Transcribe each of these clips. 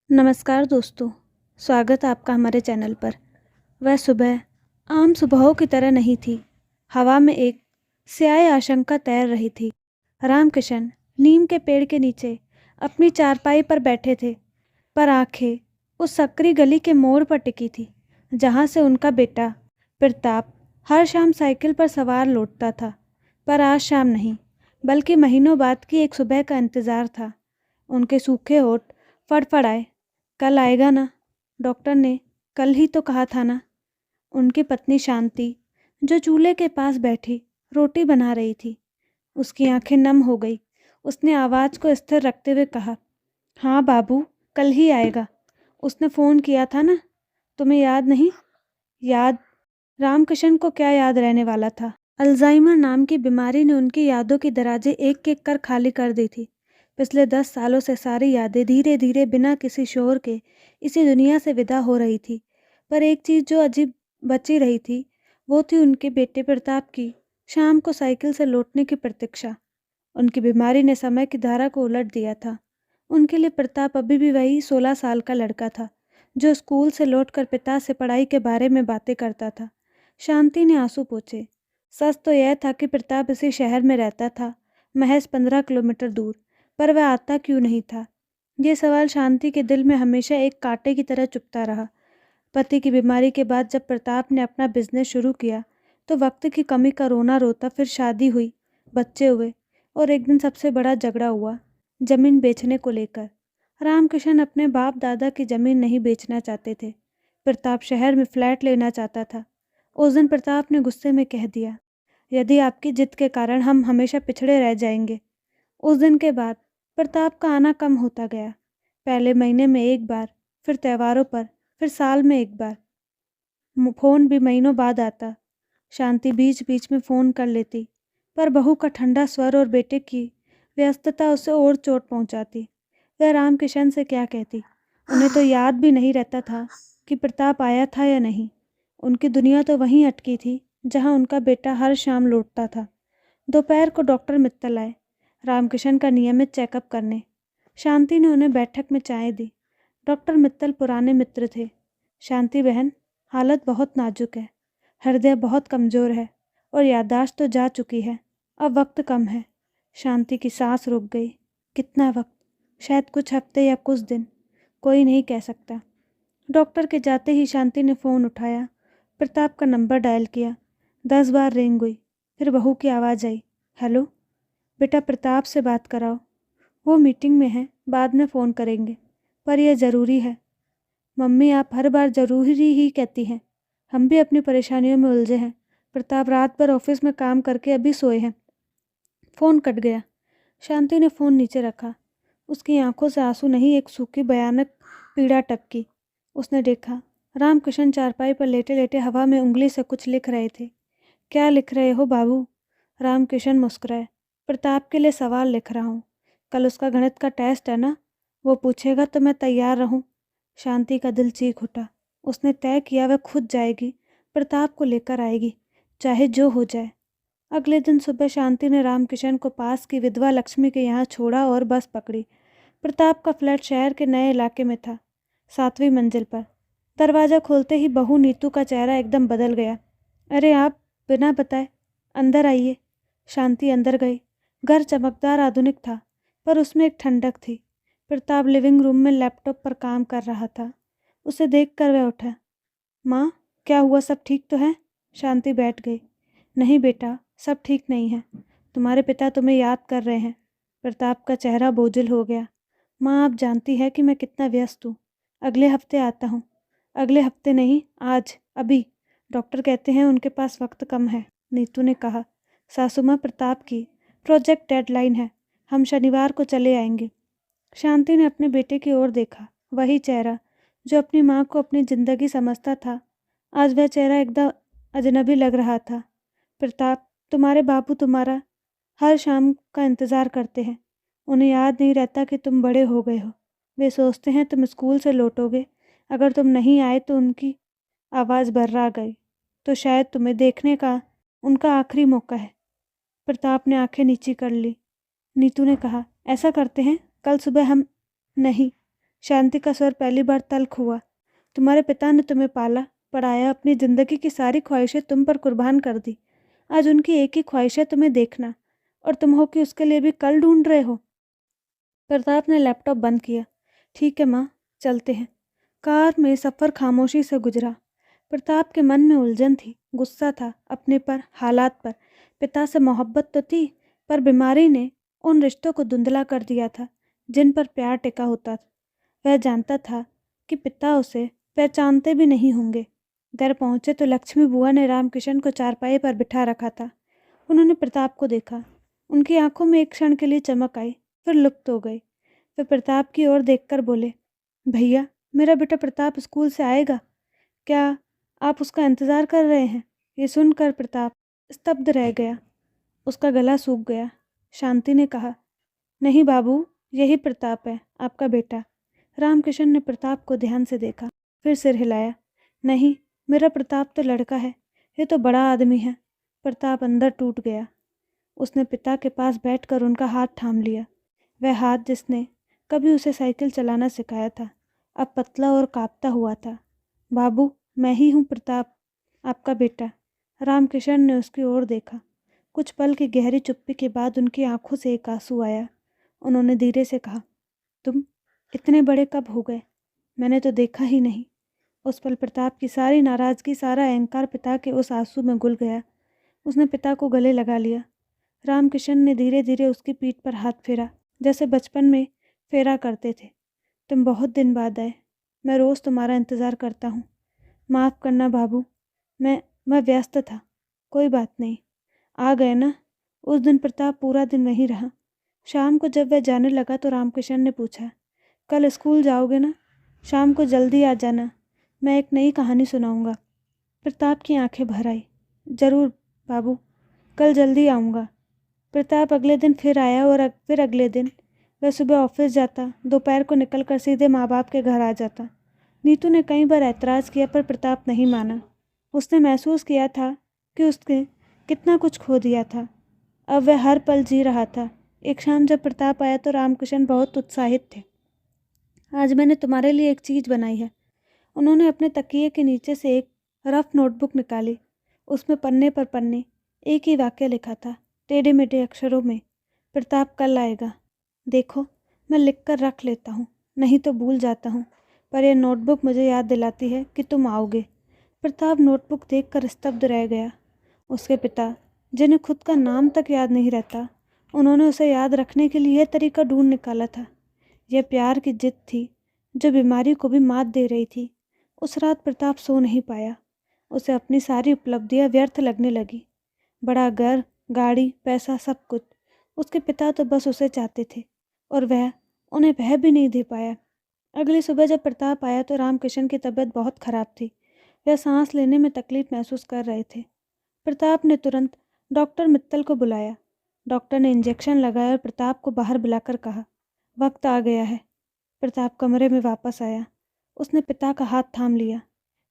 नमस्कार दोस्तों, स्वागत है आपका हमारे चैनल पर। वह सुबह आम सुबहों की तरह नहीं थी। हवा में एक स्याही आशंका तैर रही थी। रामकिशन नीम के पेड़ के नीचे अपनी चारपाई पर बैठे थे, पर आंखें उस सकरी गली के मोड़ पर टिकी थी जहाँ से उनका बेटा प्रताप हर शाम साइकिल पर सवार लौटता था। पर आज शाम नहीं, बल्कि महीनों बाद की एक सुबह का इंतज़ार था। उनके सूखे होठ फड़फड़ाए। कल आएगा ना? डॉक्टर ने कल ही तो कहा था ना। उनकी पत्नी शांति, जो चूल्हे के पास बैठी रोटी बना रही थी, उसकी आंखें नम हो गई। उसने आवाज़ को स्थिर रखते हुए कहा, हाँ बाबू, कल ही आएगा। उसने फ़ोन किया था ना, तुम्हें याद नहीं? याद? रामकिशन को क्या याद रहने वाला था? अल्जाइमर नाम की बीमारी ने उनकी यादों की दराजें एक एक कर खाली कर दी थी। पिछले 10 सालों से सारी यादें धीरे धीरे बिना किसी शोर के इसी दुनिया से विदा हो रही थी। पर एक चीज़ जो अजीब बची रही थी, वो थी उनके बेटे प्रताप की शाम को साइकिल से लौटने की प्रतीक्षा। उनकी बीमारी ने समय की धारा को उलट दिया था। उनके लिए प्रताप अभी भी वही 16 साल का लड़का था, जो स्कूल से लौटकर पिता से पढ़ाई के बारे में बातें करता था। शांति ने आंसू पोंछे। सच तो यह था कि प्रताप इसी शहर में रहता था, महज 15 किलोमीटर दूर। पर वह आता क्यों नहीं था? ये सवाल शांति के दिल में हमेशा एक कांटे की तरह चुभता रहा। पति की बीमारी के बाद जब प्रताप ने अपना बिजनेस शुरू किया, तो वक्त की कमी का रोना रोता। फिर शादी हुई, बच्चे हुए, और एक दिन सबसे बड़ा झगड़ा हुआ, जमीन बेचने को लेकर। रामकिशन अपने बाप दादा की जमीन नहीं बेचना चाहते थे। प्रताप शहर में फ्लैट लेना चाहता था। उस दिन प्रताप ने गुस्से में कह दिया, यदि आपकी जिद के कारण हम हमेशा पिछड़े रह जाएंगे। उस दिन के बाद प्रताप का आना कम होता गया। पहले महीने में एक बार, फिर त्योहारों पर, फिर साल में एक बार। फ़ोन भी महीनों बाद आता। शांति बीच बीच में फ़ोन कर लेती, पर बहू का ठंडा स्वर और बेटे की व्यस्तता उसे और चोट पहुंचाती। वह रामकिशन से क्या कहती? उन्हें तो याद भी नहीं रहता था कि प्रताप आया था या नहीं। उनकी दुनिया तो वहीं अटकी थी जहां उनका बेटा हर शाम लौटता था। दोपहर को डॉक्टर मित्तल आए, रामकिशन का नियमित चेकअप करने। शांति ने उन्हें बैठक में चाय दी। डॉक्टर मित्तल पुराने मित्र थे। शांति बहन, हालत बहुत नाजुक है, हृदय बहुत कमज़ोर है और याददाश्त तो जा चुकी है। अब वक्त कम है। शांति की सांस रुक गई। कितना वक्त? शायद कुछ हफ्ते या कुछ दिन, कोई नहीं कह सकता। डॉक्टर के जाते ही शांति ने फ़ोन उठाया, प्रताप का नंबर डायल किया। 10 बार रिंग हुई, फिर बहू की आवाज़ आई, हेलो बेटा, प्रताप से बात कराओ। वो मीटिंग में हैं, बाद में फ़ोन करेंगे, पर यह ज़रूरी है। मम्मी, आप हर बार ज़रूरी ही कहती हैं। हम भी अपनी परेशानियों में उलझे हैं। प्रताप रात भर ऑफिस में काम करके अभी सोए हैं। फ़ोन कट गया। शांति ने फ़ोन नीचे रखा। उसकी आंखों से आंसू नहीं, एक सूखी भयानक पीड़ा टपकी। उसने देखा, रामकिशन चारपाई पर लेटे लेटे हवा में उंगली से कुछ लिख रहे थे। क्या लिख रहे हो बाबू? रामकिशन मुस्कुराए। प्रताप के लिए सवाल लिख रहा हूँ। कल उसका गणित का टेस्ट है ना, वो पूछेगा तो मैं तैयार रहूँ। शांति का दिल चीख उठा। उसने तय किया वह खुद जाएगी, प्रताप को लेकर आएगी, चाहे जो हो जाए। अगले दिन सुबह शांति ने रामकिशन को पास की विधवा लक्ष्मी के यहाँ छोड़ा और बस पकड़ी। प्रताप का फ्लैट शहर के नए इलाके में था, 7वीं मंजिल पर। दरवाज़ा खोलते ही बहू नीतू का चेहरा एकदम बदल गया। अरे आप, बिना बताए अंदर आइए। शांति अंदर गई। घर चमकदार आधुनिक था, पर उसमें एक ठंडक थी। प्रताप लिविंग रूम में लैपटॉप पर काम कर रहा था। उसे देखकर वह उठा। माँ, क्या हुआ, सब ठीक तो है? शांति बैठ गई। नहीं बेटा, सब ठीक नहीं है। तुम्हारे पिता तुम्हें याद कर रहे हैं। प्रताप का चेहरा बोझिल हो गया। माँ, आप जानती है कि मैं कितना व्यस्त हूँ। अगले हफ्ते आता हूँ। अगले हफ्ते नहीं, आज, अभी। डॉक्टर कहते हैं उनके पास वक्त कम है। नीतू ने कहा। सासू माँ, प्रताप की प्रोजेक्ट डेडलाइन है, हम शनिवार को चले आएंगे। शांति ने अपने बेटे की ओर देखा। वही चेहरा जो अपनी माँ को अपनी जिंदगी समझता था, आज वह चेहरा एकदम अजनबी लग रहा था। प्रताप, तुम्हारे बाबू तुम्हारा हर शाम का इंतज़ार करते हैं। उन्हें याद नहीं रहता कि तुम बड़े हो गए हो। वे सोचते हैं तुम स्कूल से लौटोगे। अगर तुम नहीं आए तो उनकी आवाज़ भर्रा गई, तो शायद तुम्हें देखने का उनका आखिरी मौका है। प्रताप ने आंखें नीची कर ली। नीतू ने कहा, ऐसा करते हैं, कल सुबह हम। नहीं, शांति का स्वर पहली बार तल्ख हुआ। तुम्हारे पिता ने तुम्हें पाला पढ़ाया, अपनी ज़िंदगी की सारी ख्वाहिशें तुम पर कुर्बान कर दी। आज उनकी एक ही ख्वाहिश है तुम्हें देखना, और तुम हो कि उसके लिए भी कल ढूंढ रहे हो। प्रताप ने लैपटॉप बंद किया। ठीक है माँ, चलते हैं। कार में सफ़र खामोशी से गुजरा। प्रताप के मन में उलझन थी, गुस्सा था अपने पर, हालात पर। पिता से मोहब्बत तो थी, पर बीमारी ने उन रिश्तों को धुंधला कर दिया था जिन पर प्यार टिका होता था। वह जानता था कि पिता उसे पहचानते भी नहीं होंगे। घर पहुँचे तो लक्ष्मी बुआ ने रामकिशन को चारपाई पर बिठा रखा था। उन्होंने प्रताप को देखा। उनकी आंखों में एक क्षण के लिए चमक आई, फिर लुप्त हो गई। वे प्रताप की ओर देखकर बोले, भैया, मेरा बेटा प्रताप स्कूल से आएगा क्या? आप उसका इंतज़ार कर रहे हैं? ये सुनकर प्रताप स्तब्ध रह गया। उसका गला सूख गया। शांति ने कहा, नहीं बाबू, यही प्रताप है, आपका बेटा। रामकिशन ने प्रताप को ध्यान से देखा, फिर सिर हिलाया। नहीं, मेरा प्रताप तो लड़का है, ये तो बड़ा आदमी है। प्रताप अंदर टूट गया। उसने पिता के पास बैठकर उनका हाथ थाम लिया। वह हाथ जिसने कभी उसे साइकिल चलाना सिखाया था, अब पतला और कांपता हुआ था। बाबू, मैं ही हूँ प्रताप, आपका बेटा। रामकिशन ने उसकी ओर देखा। कुछ पल की गहरी चुप्पी के बाद उनकी आंखों से एक आंसू आया। उन्होंने धीरे से कहा, तुम इतने बड़े कब हो गए? मैंने तो देखा ही नहीं। उस पल प्रताप की सारी नाराज़गी, सारा अहंकार पिता के उस आंसू में घुल गया। उसने पिता को गले लगा लिया। रामकिशन ने धीरे धीरे उसकी पीठ पर हाथ फेरा, जैसे बचपन में फेरा करते थे। तुम बहुत दिन बाद आए, मैं रोज़ तुम्हारा इंतज़ार करता हूँ। माफ़ करना बाबू, मैं व्यस्त था। कोई बात नहीं, आ गए ना। उस दिन प्रताप पूरा दिन वहीं रहा। शाम को जब वह जाने लगा तो रामकिशन ने पूछा, कल स्कूल जाओगे ना? शाम को जल्दी आ जाना, मैं एक नई कहानी सुनाऊंगा। प्रताप की आंखें भर आई। ज़रूर बाबू, कल जल्दी आऊँगा। प्रताप अगले दिन फिर आया और फिर अगले दिन। वह सुबह ऑफिस जाता, दोपहर को निकलकर सीधे माँ बाप के घर आ जाता। नीतू ने कई बार ऐतराज़ किया, पर प्रताप नहीं माना। उसने महसूस किया था कि उसने कितना कुछ खो दिया था। अब वह हर पल जी रहा था। एक शाम जब प्रताप आया तो रामकिशन बहुत उत्साहित थे। आज मैंने तुम्हारे लिए एक चीज़ बनाई है। उन्होंने अपने तकिए के नीचे से एक रफ नोटबुक निकाली। उसमें पन्ने पर पन्ने एक ही वाक्य लिखा था, टेढ़े मेढ़े अक्षरों में, प्रताप कल आएगा। देखो, मैं लिख कर रख लेता हूँ, नहीं तो भूल जाता हूँ, पर यह नोटबुक मुझे याद दिलाती है कि तुम आओगे। प्रताप नोटबुक देखकर स्तब्ध रह गया। उसके पिता, जिन्हें खुद का नाम तक याद नहीं रहता, उन्होंने उसे याद रखने के लिए यह तरीका ढूंढ निकाला था। यह प्यार की जिद थी जो बीमारी को भी मात दे रही थी। उस रात प्रताप सो नहीं पाया। उसे अपनी सारी उपलब्धियां व्यर्थ लगने लगी। बड़ा घर, गाड़ी, पैसा, सब कुछ। उसके पिता तो बस उसे चाहते थे, और वह उन्हें वह भी नहीं दे पाया। अगली सुबह जब प्रताप आया तो रामकिशन की तबीयत बहुत खराब थी। वह सांस लेने में तकलीफ महसूस कर रहे थे। प्रताप ने तुरंत डॉक्टर मित्तल को बुलाया। डॉक्टर ने इंजेक्शन लगाया और प्रताप को बाहर बुलाकर कहा, वक्त आ गया है। प्रताप कमरे में वापस आया। उसने पिता का हाथ थाम लिया।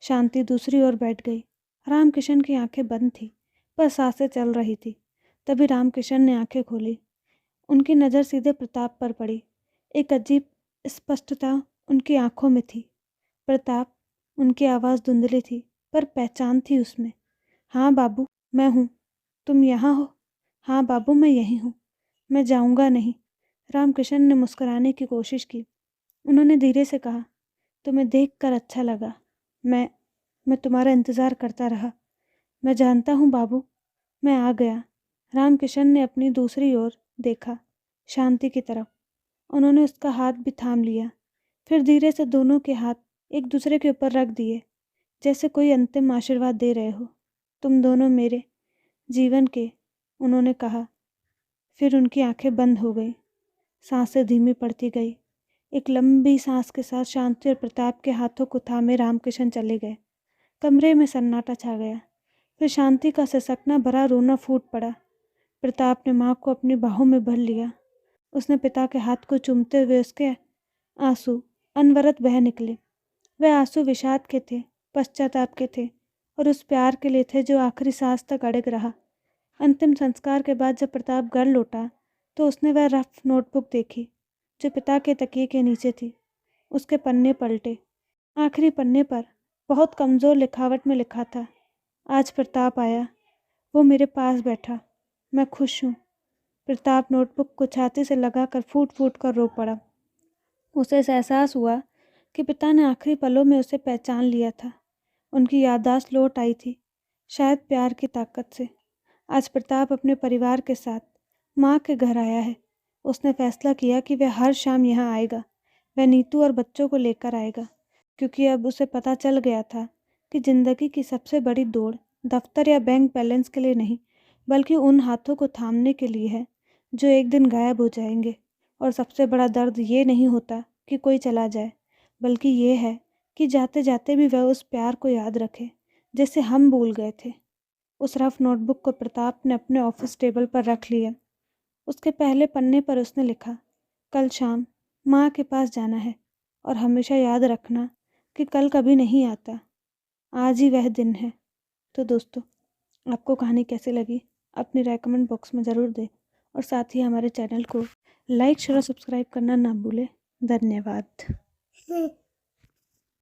शांति दूसरी ओर बैठ गई। रामकिशन की आंखें बंद थी, पर सांसें चल रही थी। तभी रामकिशन ने आंखें खोली। उनकी नज़र सीधे प्रताप पर पड़ी। एक अजीब स्पष्टता उनकी आंखों में थी। प्रताप, उनकी आवाज़ धुंधली थी, पर पहचान थी उसमें। हाँ बाबू, मैं हूँ। तुम यहाँ हो? हाँ बाबू, मैं यहीं हूँ। मैं जाऊँगा नहीं। रामकिशन ने मुस्कुराने की कोशिश की। उन्होंने धीरे से कहा, तुम्हें देखकर अच्छा लगा। मैं तुम्हारा इंतज़ार करता रहा। मैं जानता हूँ बाबू, मैं आ गया। रामकिशन ने अपनी दूसरी ओर देखा, शांति की तरफ। उन्होंने उसका हाथ भी थाम लिया, फिर धीरे से दोनों के हाथ एक दूसरे के ऊपर रख दिए, जैसे कोई अंतिम आशीर्वाद दे रहे हो। तुम दोनों मेरे जीवन के, उन्होंने कहा। फिर उनकी आंखें बंद हो गई। सांसें धीमी पड़ती गई। एक लंबी सांस के साथ शांति और प्रताप के हाथों को थामे रामकिशन चले गए। कमरे में सन्नाटा छा गया। फिर शांति का सिसकना भरा रोना फूट पड़ा। प्रताप ने माँ को अपनी बाहों में भर लिया। उसने पिता के हाथ को चूमते हुए उसके आंसू अनवरत बह निकले। वह आंसू विषाद के थे, पश्चाताप के थे, और उस प्यार के लिए थे जो आखिरी सांस तक अड़िग रहा। अंतिम संस्कार के बाद जब प्रताप घर लौटा तो उसने वह रफ नोटबुक देखी जो पिता के तकिए के नीचे थी। उसके पन्ने पलटे। आखिरी पन्ने पर बहुत कमज़ोर लिखावट में लिखा था, आज प्रताप आया, वो मेरे पास बैठा, मैं खुश हूँ। प्रताप नोटबुक को छाती से लगाकर फूट फूट कर रो पड़ा। उसे एहसास हुआ कि पिता ने आखिरी पलों में उसे पहचान लिया था। उनकी याददाश्त लौट आई थी, शायद प्यार की ताकत से। आज प्रताप अपने परिवार के साथ माँ के घर आया है। उसने फैसला किया कि वह हर शाम यहाँ आएगा। वह नीतू और बच्चों को लेकर आएगा, क्योंकि अब उसे पता चल गया था कि ज़िंदगी की सबसे बड़ी दौड़ दफ्तर या बैंक बैलेंस के लिए नहीं, बल्कि उन हाथों को थामने के लिए है जो एक दिन गायब हो जाएंगे। और सबसे बड़ा दर्द ये नहीं होता कि कोई चला जाए, बल्कि ये है कि जाते जाते भी वह उस प्यार को याद रखे जिसे हम भूल गए थे। उस रफ नोटबुक को प्रताप ने अपने ऑफिस टेबल पर रख लिया। उसके पहले पन्ने पर उसने लिखा, कल शाम माँ के पास जाना है और हमेशा याद रखना कि कल कभी नहीं आता, आज ही वह दिन है। तो दोस्तों, आपको कहानी कैसी लगी अपनी राय कमेंट बॉक्स में ज़रूर दें और साथ ही हमारे चैनल को लाइक शेयर और सब्सक्राइब करना ना भूलें। धन्यवाद।